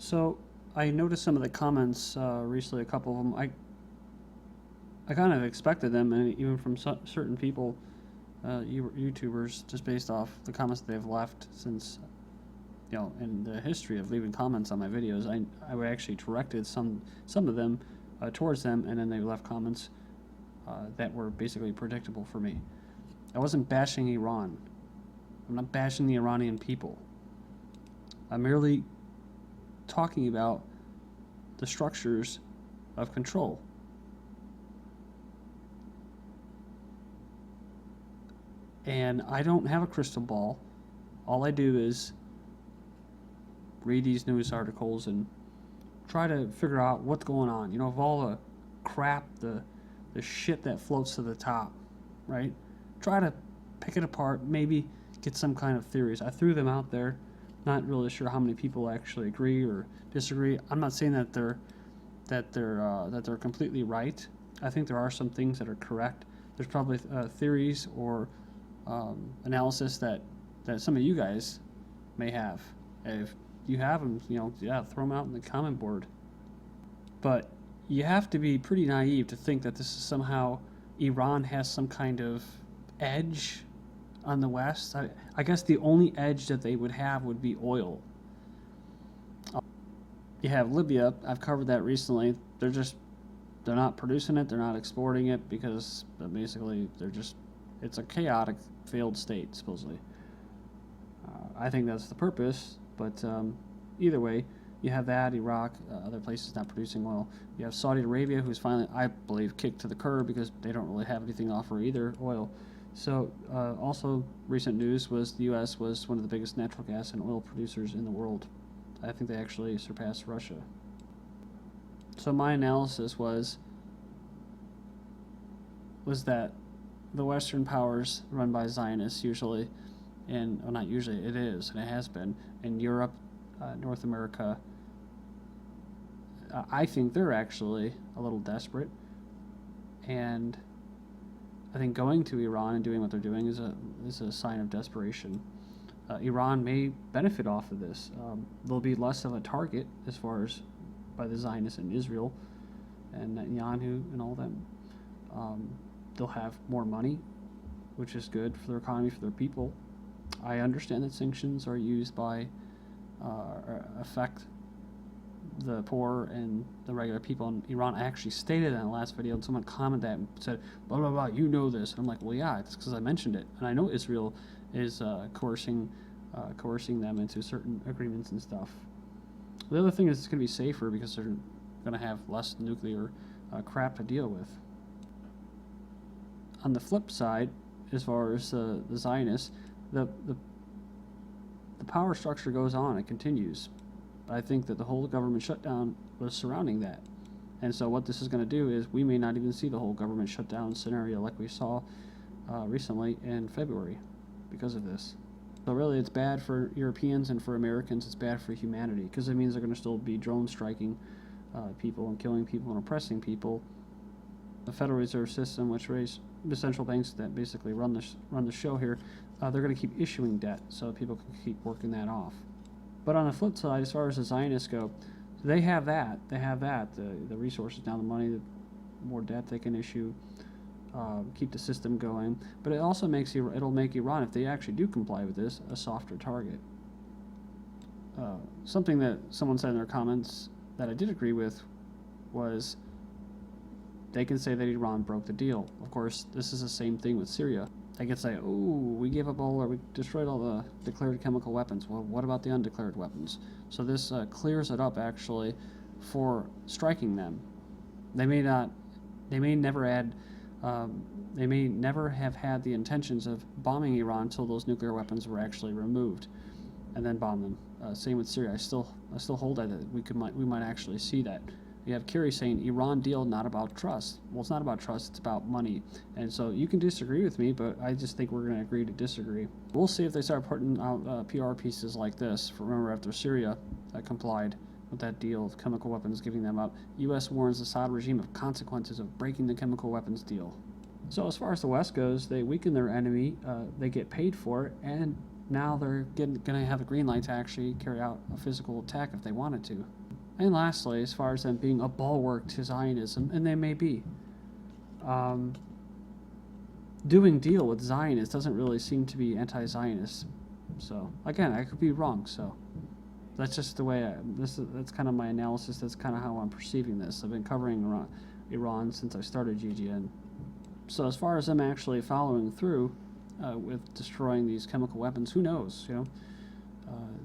So I noticed some of the comments recently, a couple of them. I kind of expected them, and even from certain people, YouTubers, just based off the comments that they've left since, in the history of leaving comments on my videos, I actually directed some of them towards them, and then they left comments that were basically predictable for me. I wasn't bashing Iran. I'm not bashing the Iranian people. I'm merely talking about the structures of control. And I don't have a crystal ball. All I do is read these news articles and try to figure out what's going on. Of all the crap, the shit that floats to the top, right? Try to pick it apart, maybe get some kind of theories. I threw them out there. Not really sure how many people actually agree or disagree. I'm not saying that they're completely right. I think there are some things that are correct. There's probably theories or analysis that some of you guys may have. If you have them, throw them out in the comment board. But you have to be pretty naive to think that this is somehow Iran has some kind of edge on the West. I guess the only edge that they would have would be oil. You have Libya. I've covered that recently. They're not producing it. They're not exporting it because basically it's a chaotic, failed state, supposedly. I think that's the purpose, but either way, you have that, Iraq, other places not producing oil. You have Saudi Arabia, who's finally, I believe, kicked to the curb because they don't really have anything to offer either, oil. So also recent news was the U.S. was one of the biggest natural gas and oil producers in the world. I think they actually surpassed Russia. So my analysis was that the Western powers run by Zionists usually, and well, not usually, it is, and it has been, in Europe, North America, I think they're actually a little desperate, and I think going to Iran and doing what they're doing is a sign of desperation. Iran may benefit off of this. They'll be less of a target as far as by the Zionists in Israel and Netanyahu and all them. They'll have more money, which is good for their economy, for their people. I understand that sanctions are used by affect the poor and the regular people in Iran. I actually stated that in the last video, and someone commented that and said, blah, blah, blah, you know this. And I'm like, well, yeah, it's because I mentioned it. And I know Israel is coercing them into certain agreements and stuff. The other thing is it's going to be safer because they're going to have less nuclear crap to deal with. On the flip side, as far as the Zionists, the power structure goes on, it continues. I think that the whole government shutdown was surrounding that. And so what this is going to do is we may not even see the whole government shutdown scenario like we saw recently in February because of this. So really it's bad for Europeans and for Americans. It's bad for humanity because it means they're going to still be drone striking people and killing people and oppressing people. The Federal Reserve System, which raised the central banks that basically run the show here, they're going to keep issuing debt so people can keep working that off. But on the flip side, as far as the Zionists go, they have that. They have that. The resources, now the money, the more debt they can issue, keep the system going. But it also it'll make Iran, if they actually do comply with this, a softer target. Something that someone said in their comments that I did agree with was they can say that Iran broke the deal. Of course, this is the same thing with Syria. They could say, oh, we gave up we destroyed all the declared chemical weapons. Well, what about the undeclared weapons? So this clears it up, actually, for striking them. They may never have had the intentions of bombing Iran until those nuclear weapons were actually removed, and then bomb them. Same with Syria. I still hold that we might actually see that. You have Kerry saying Iran deal not about trust. Well, it's not about trust, it's about money. And so you can disagree with me, but I just think we're going to agree to disagree. We'll see if they start putting out PR pieces like this. Remember, after Syria complied with that deal of chemical weapons, giving them up, U.S. warns the Assad regime of consequences of breaking the chemical weapons deal. So as far as the West goes, they weaken their enemy, they get paid for it, and now they're going to have a green light to actually carry out a physical attack if they wanted to. And lastly, as far as them being a bulwark to Zionism, and they may be, doing deal with Zionists doesn't really seem to be anti-Zionist. So again, I could be wrong. So that's just the way that's kind of my analysis. That's kind of how I'm perceiving this. I've been covering Iran since I started GGN. So as far as them actually following through with destroying these chemical weapons, who knows? You know,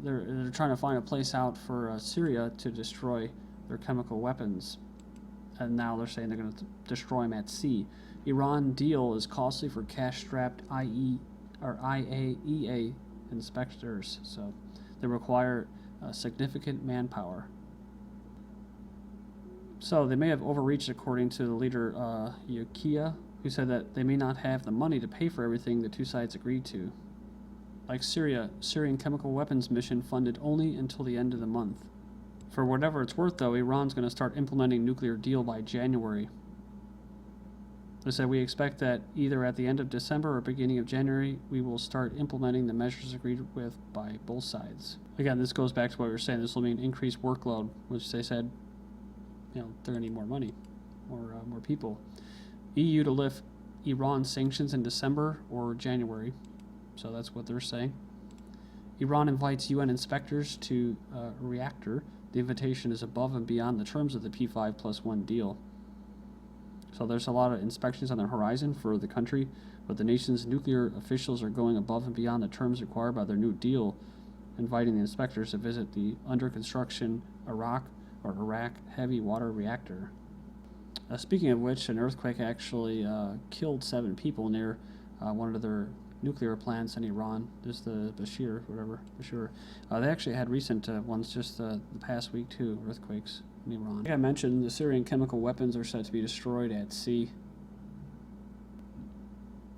they're trying to find a place out for Syria to destroy their chemical weapons, and now they're saying they're going to destroy them at sea. Iran deal is costly for cash-strapped IAEA inspectors, so they require significant manpower. So they may have overreached, according to the leader Yukiya, who said that they may not have the money to pay for everything the two sides agreed to. Like Syria, Syrian chemical weapons mission funded only until the end of the month. For whatever it's worth, though, Iran's going to start implementing nuclear deal by January. They said, we expect that either at the end of December or beginning of January, we will start implementing the measures agreed with by both sides. Again, this goes back to what we were saying. This will mean increased workload, which they said, you know, they're going to need more money, more people. EU to lift Iran sanctions in December or January. So that's what they're saying. Iran invites UN inspectors to a reactor. The invitation is above and beyond the terms of the P5+1 deal. So there's a lot of inspections on the horizon for the country, but the nation's nuclear officials are going above and beyond the terms required by their new deal, inviting the inspectors to visit the under-construction Iraq heavy water reactor. Speaking of which, an earthquake actually killed 7 people near one of their nuclear plants in Iran. This is the Bashir. They actually had recent ones just the past week too, earthquakes in Iran. Like I mentioned, the Syrian chemical weapons are said to be destroyed at sea.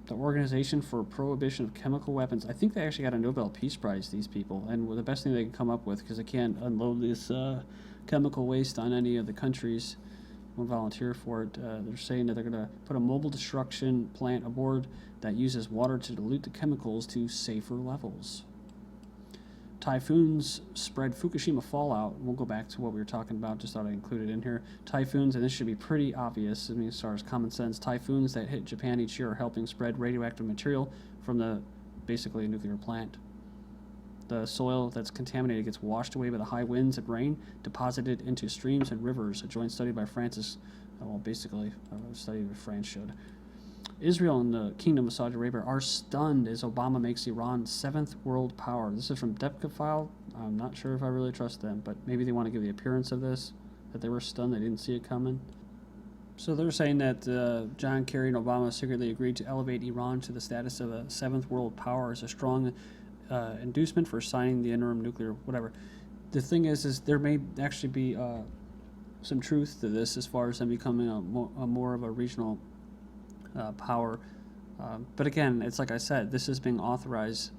The Organization for Prohibition of Chemical Weapons, I think they actually got a Nobel Peace Prize, these people, and the best thing they can come up with, because they can't unload this chemical waste on any of the countries who volunteer for it. They're saying that they're going to put a mobile destruction plant aboard that uses water to dilute the chemicals to safer levels. Typhoons spread Fukushima fallout. We'll go back to what we were talking about, just thought I'd include it in here. Typhoons, and this should be pretty obvious, I mean, as far as common sense, typhoons that hit Japan each year are helping spread radioactive material from basically a nuclear plant. The soil that's contaminated gets washed away by the high winds and rain, deposited into streams and rivers. A joint study by France basically a study that France showed. Israel and the Kingdom of Saudi Arabia are stunned as Obama makes Iran 7th world power. This is from Depka File. I'm not sure if I really trust them, but maybe they want to give the appearance of this, that they were stunned, they didn't see it coming. So they're saying that John Kerry and Obama secretly agreed to elevate Iran to the status of a 7th world power as a strong inducement for signing the interim nuclear whatever. The thing is there may actually be some truth to this as far as them becoming a more of a regional power, but again, it's like I said, this is being authorized.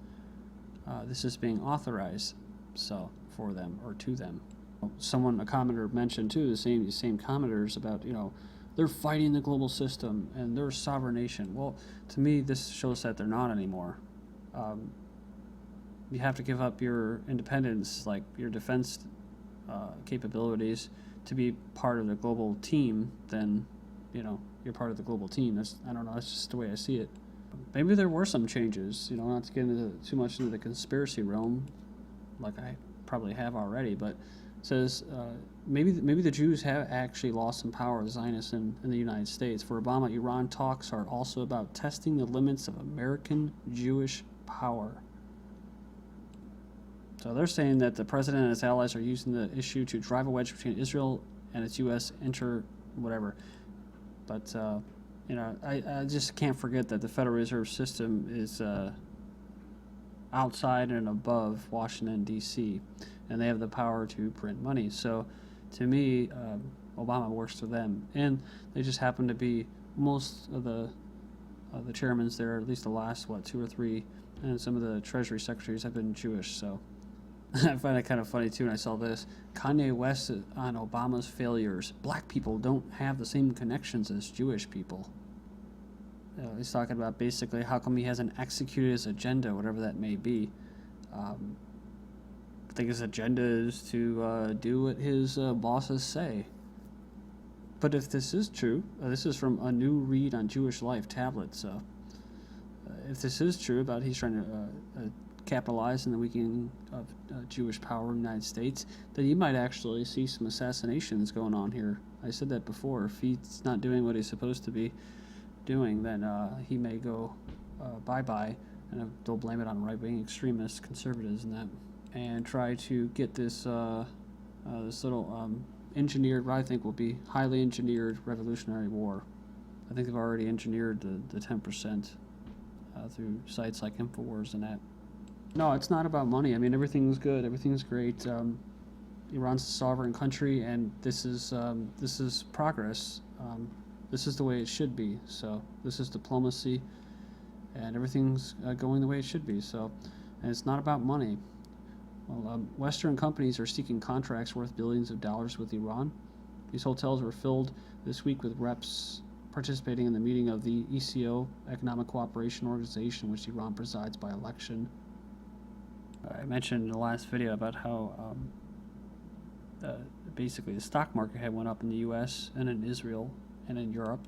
So for them or to them. A commenter mentioned too, these same commenters about, you know, they're fighting the global system and they're a sovereign nation. Well, to me, this shows that they're not anymore. You have to give up your independence, like your defense capabilities, to be part of the global team. Then, you know, you're part of the global team. I don't know, that's just the way I see it. Maybe there were some changes, you know, not to get too much into the conspiracy realm, like I probably have already, but it says maybe the Jews have actually lost some power, the Zionists in the United States. For Obama, Iran talks are also about testing the limits of American Jewish power. So they're saying that the president and his allies are using the issue to drive a wedge between Israel and its U.S. whatever. But, you know, I just can't forget that the Federal Reserve System is outside and above Washington, D.C., and they have the power to print money. So, to me, Obama works for them. And they just happen to be most of the chairmans there, at least the last, 2 or 3, and some of the Treasury secretaries have been Jewish, so I find it kind of funny too when I saw this. Kanye West on Obama's failures. Black people don't have the same connections as Jewish people. He's talking about basically how come he hasn't executed his agenda, whatever that may be. I think his agenda is to do what his bosses say. But if this is true, this is from a new read on Jewish Life tablet, so if this is true about he's trying to capitalize on the weakening of Jewish power in the United States, then you might actually see some assassinations going on here. I said that before. If he's not doing what he's supposed to be doing, then he may go bye-bye, and they'll blame it on right-wing extremists, conservatives, and that, and try to get this this little engineered, what I think will be highly engineered revolutionary war. I think they've already engineered the 10% through sites like InfoWars and that. No, it's not about money. I mean, everything's good. Everything's great. Iran's a sovereign country, and this is progress. This is the way it should be. So this is diplomacy, and everything's going the way it should be. So, and it's not about money. Well, Western companies are seeking contracts worth billions of dollars with Iran. These hotels were filled this week with reps participating in the meeting of the ECO, Economic Cooperation Organization, which Iran presides by election. I mentioned in the last video about how basically the stock market had went up in the U.S. and in Israel and in Europe.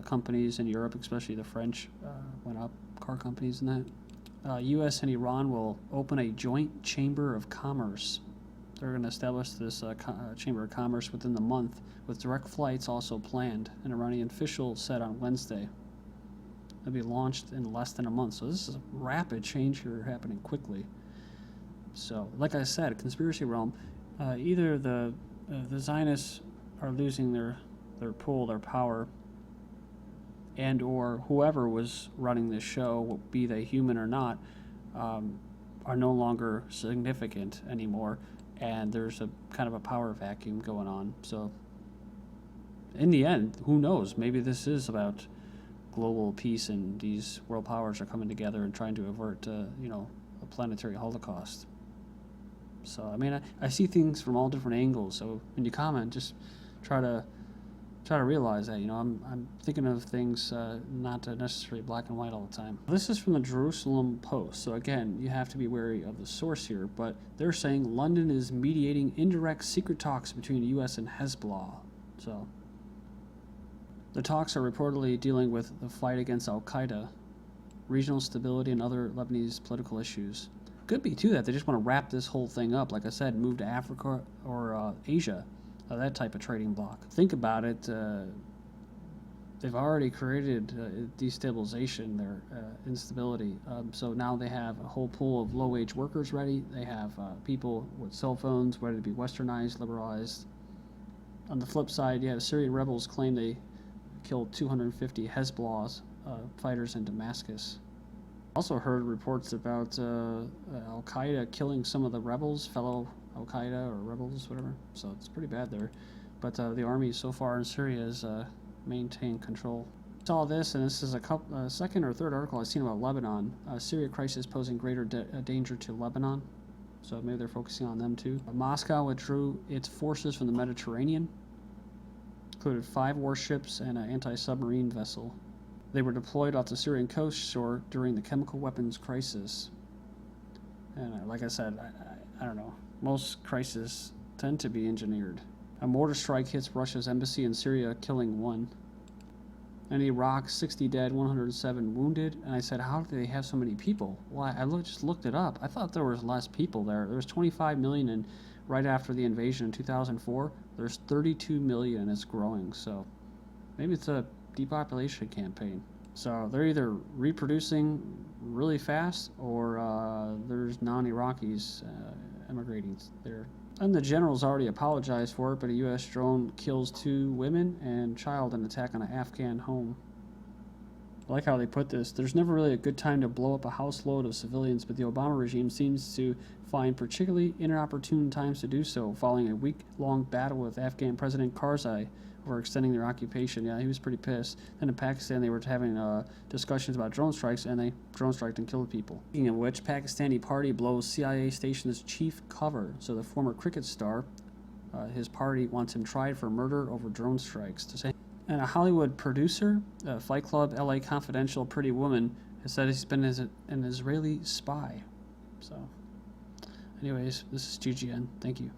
Companies in Europe, especially the French, went up, car companies and that. U.S. and Iran will open a joint chamber of commerce. They're going to establish this chamber of commerce within the month, with direct flights also planned. An Iranian official said on Wednesday. It'll be launched in less than a month. So this is a rapid change here happening quickly. So, like I said, conspiracy realm. Either the Zionists are losing their pull, their power, and or whoever was running this show, be they human or not, are no longer significant anymore, and there's a kind of a power vacuum going on. So in the end, who knows? Maybe this is about global peace, and these world powers are coming together and trying to avert, a planetary holocaust. So I mean, I see things from all different angles. So when you comment, just try to realize that, I'm thinking of things not necessarily black and white all the time. This is from the Jerusalem Post. So again, you have to be wary of the source here, but they're saying London is mediating indirect secret talks between the U.S. and Hezbollah. So the talks are reportedly dealing with the fight against al-Qaeda, regional stability, and other Lebanese political issues. Could be, too, that they just want to wrap this whole thing up, like I said, move to Africa or Asia. That type of trading block. Think about it. They've already created destabilization, their instability. So now they have a whole pool of low-wage workers ready. They have people with cell phones ready to be westernized, liberalized. On the flip side, you have Syrian rebels claim they killed 250 Hezbollah fighters in Damascus. Also heard reports about al-Qaeda killing some of the rebels, fellow al-Qaeda or rebels, whatever. So it's pretty bad there. But the army so far in Syria has maintained control. Saw this, and this is a second or third article I've seen about Lebanon. Syria crisis posing greater danger to Lebanon. So maybe they're focusing on them too. Moscow withdrew its forces from the Mediterranean. Included 5 warships and an anti-submarine vessel. They were deployed off the Syrian coast shore during the chemical weapons crisis. And like I said, I don't know. Most crises tend to be engineered. A mortar strike hits Russia's embassy in Syria, killing 1. In Iraq, 60 dead, 107 wounded. And I said, how do they have so many people? Well, I just looked it up. I thought there was less people there. There was 25 million, and right after the invasion in 2004, there's 32 million, and it's growing. So maybe it's a depopulation campaign. So they're either reproducing really fast, or there's non-Iraqis emigrating there. And the general's already apologized for it, but a U.S. drone kills 2 women and child in an attack on an Afghan home. I like how they put this. There's never really a good time to blow up a houseload of civilians, but the Obama regime seems to find particularly inopportune times to do so, following a week-long battle with Afghan President Karzai over extending their occupation. Yeah, he was pretty pissed. Then in Pakistan, they were having discussions about drone strikes, and they drone striked and killed people. Speaking of which, Pakistani party blows CIA station's chief cover. So the former cricket star, his party wants him tried for murder over drone strikes. And a Hollywood producer, Fight Club, LA Confidential, Pretty Woman, has said he's been an Israeli spy. So Anyways, this is GGN. Thank you.